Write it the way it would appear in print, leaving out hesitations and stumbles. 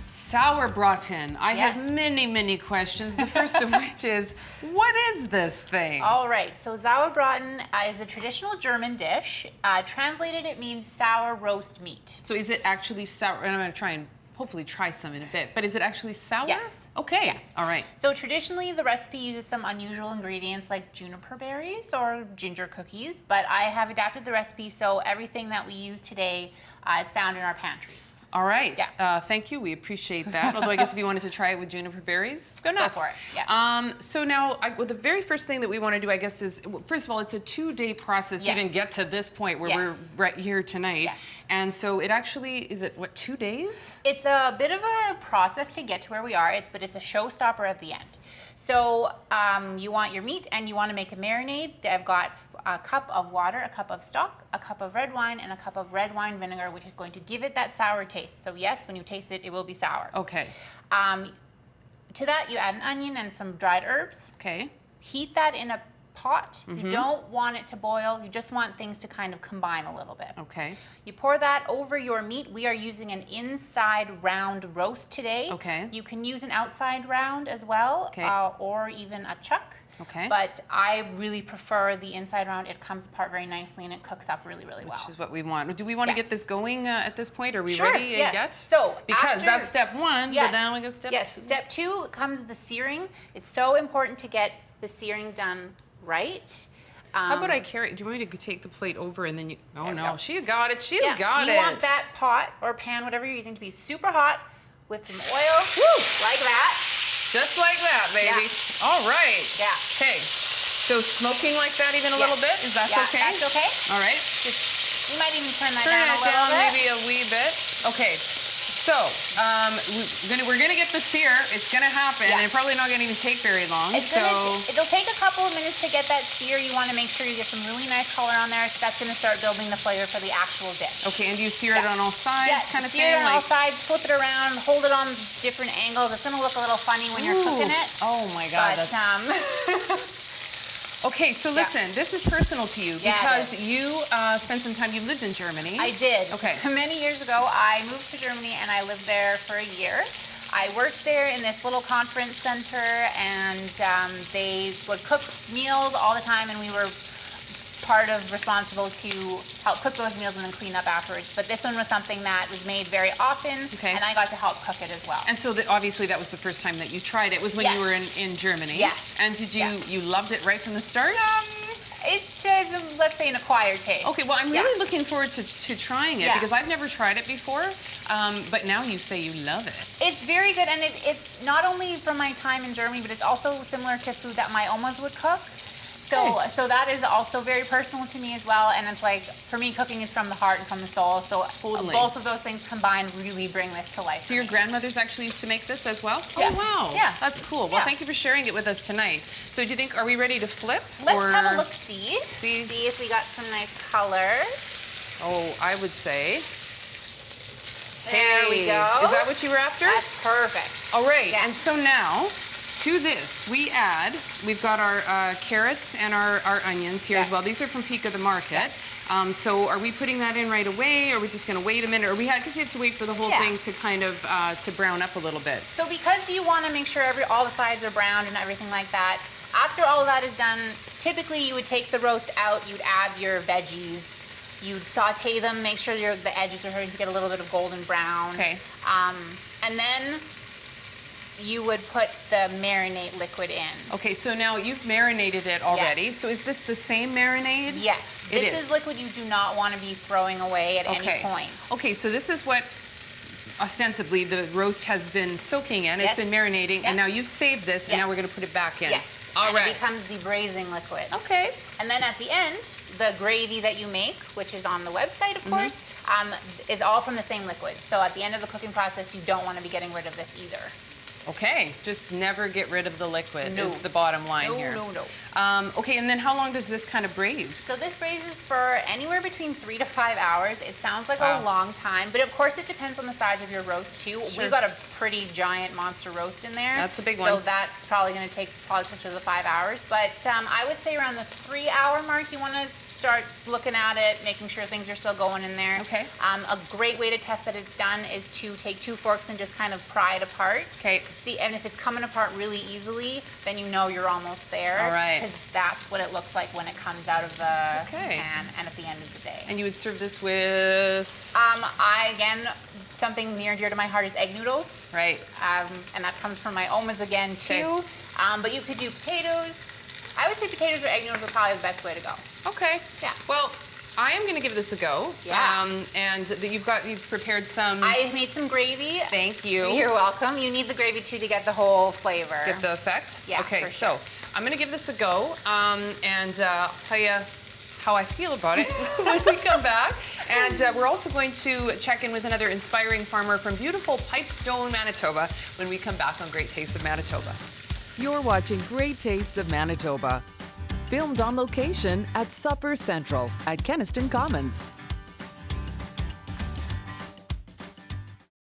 Sauerbraten. I have many, many questions. The first of which is, what is this thing? All right, so Sauerbraten is a traditional German dish. Translated, it means sour roast meat. So is it actually sour? And I'm going to try and hopefully try some in a bit, but is it actually sour? Yes. Okay. Yes. All right. So traditionally, the recipe uses some unusual ingredients like juniper berries or ginger cookies, but I have adapted the recipe so everything that we use today is found in our pantries. All right. Yeah. Thank you. We appreciate that. Although I guess if you wanted to try it with juniper berries, go nuts. Go for it. Yeah. So now, well, the very first thing that we want to do, I guess, is first of all, it's a 2-day process to even get to this point where we're right here tonight. Yes. And so it actually is it what 2 days? It's a bit of a process to get to where we are. But it's a showstopper at the end. So you want your meat and you want to make a marinade. I've got a cup of water, a cup of stock, a cup of red wine, and a cup of red wine vinegar, which is going to give it that sour taste. So yes, when you taste it, it will be sour. Okay. To that, you add an onion and some dried herbs. Okay. Heat that in a pot. You don't want it to boil. You just want things to kind of combine a little bit. Okay. You pour that over your meat. We are using an inside round roast today. Okay. You can use an outside round as well, okay. Or even a chuck. Okay. But I really prefer the inside round. It comes apart very nicely and it cooks up really, really well. Which is what we want. Do we want to get this going at this point? Are we sure, ready yet? So because that's step 1, but now we get step 2. Yes, step 2 comes the searing. It's so important to get the searing done right. How about I carry? Do you want me to take the plate over and then you? Oh no, she got it. She's got it. You want that pot or pan, whatever you're using, to be super hot with some oil, like that. Just like that, baby. Yeah. All right. Yeah. Okay. So smoking like that even a little bit? Is that okay? That's okay. All right. You might even turn that down a little bit. Maybe a wee bit. Okay. So we're gonna get the sear. It's gonna happen, and probably not gonna even take very long. It'll take a couple of minutes to get that sear. You want to make sure you get some really nice color on there. That's gonna start building the flavor for the actual dish. Okay, and do you sear it on all sides, kind of thing? Sear it on all sides. Flip it around. Hold it on different angles. It's gonna look a little funny when you're cooking it. Oh my God. But okay, so listen, this is personal to you because you spent some time, you lived in Germany. I did. Okay. Many years ago, I moved to Germany and I lived there for a year. I worked there in this little conference center and they would cook meals all the time and we were responsible to help cook those meals and then clean up afterwards. But this one was something that was made very often, and I got to help cook it as well. And so obviously that was the first time that you tried it, was when you were in Germany. Yes. And did you loved it right from the start? It is, let's say, an acquired taste. Okay, well, I'm really looking forward to trying it because I've never tried it before, but now you say you love it. It's very good, and it's not only from my time in Germany, but it's also similar to food that my omas would cook. So that is also very personal to me as well, and it's like, for me, cooking is from the heart and from the soul, so both of those things combined really bring this to life. So your grandmothers actually used to make this as well? Yeah. Oh, wow. Yeah. That's cool. Well, thank you for sharing it with us tonight. So do you think, are we ready to flip? Let's have a look-see. See if we got some nice color. Oh, I would say. There we go. Is that what you were after? That's perfect. All right, and so now, to this, we've got our carrots and our onions here as well. These are from Peak of the Market. So are we putting that in right away, or are we just going to wait a minute? Or because we have to wait for the whole thing to kind of to brown up a little bit. So because you want to make sure all the sides are browned and everything like that, after all of that is done, typically you would take the roast out, you'd add your veggies, you'd saute them, make sure the edges are starting to get a little bit of golden brown. Okay. And then you would put the marinade liquid in. Okay, so now you've marinated it already. Yes. So is this the same marinade? Yes. This is liquid you do not want to be throwing away at any point. Okay, so this is what ostensibly the roast has been soaking in. It's been marinating, and now you've saved this, and now we're going to put it back in. Yes. All right. It becomes the braising liquid. Okay. And then at the end, the gravy that you make, which is on the website, of course, is all from the same liquid. So at the end of the cooking process, you don't want to be getting rid of this either. Okay, just never get rid of the liquid is the bottom line here. No. Okay, and then how long does this kind of braise? So this braises for anywhere between 3 to 5 hours. It sounds like a long time, but of course it depends on the size of your roast too. We've got a pretty giant monster roast in there. That's a big one. So that's probably going to take closer to the 5 hours. But I would say around the 3-hour mark, you want to start looking at it, making sure things are still going in there. Okay. A great way to test that it's done is to take 2 forks and just kind of pry it apart. Okay. See, and if it's coming apart really easily, then you know you're almost there. All right. Because that's what it looks like when it comes out of the Okay. pan and at the end of the day. And you would serve this with? Something near and dear to my heart is egg noodles. Right. And that comes from my omas again too. But you could do potatoes. I would say potatoes or egg noodles are probably the best way to go. Okay. Yeah. Well, I am going to give this a go. Yeah. And you've prepared some. I made some gravy. Thank you. You're welcome. You need the gravy too to get the whole flavor. Get the effect? Yeah, Okay, for so sure. I'm going to give this a go, and I'll tell you how I feel about it when we come back. And we're also going to check in with another inspiring farmer from beautiful Pipestone, Manitoba, when we come back on Great Tastes of Manitoba. You're watching Great Tastes of Manitoba, filmed on location at Supper Central at Kenaston Commons.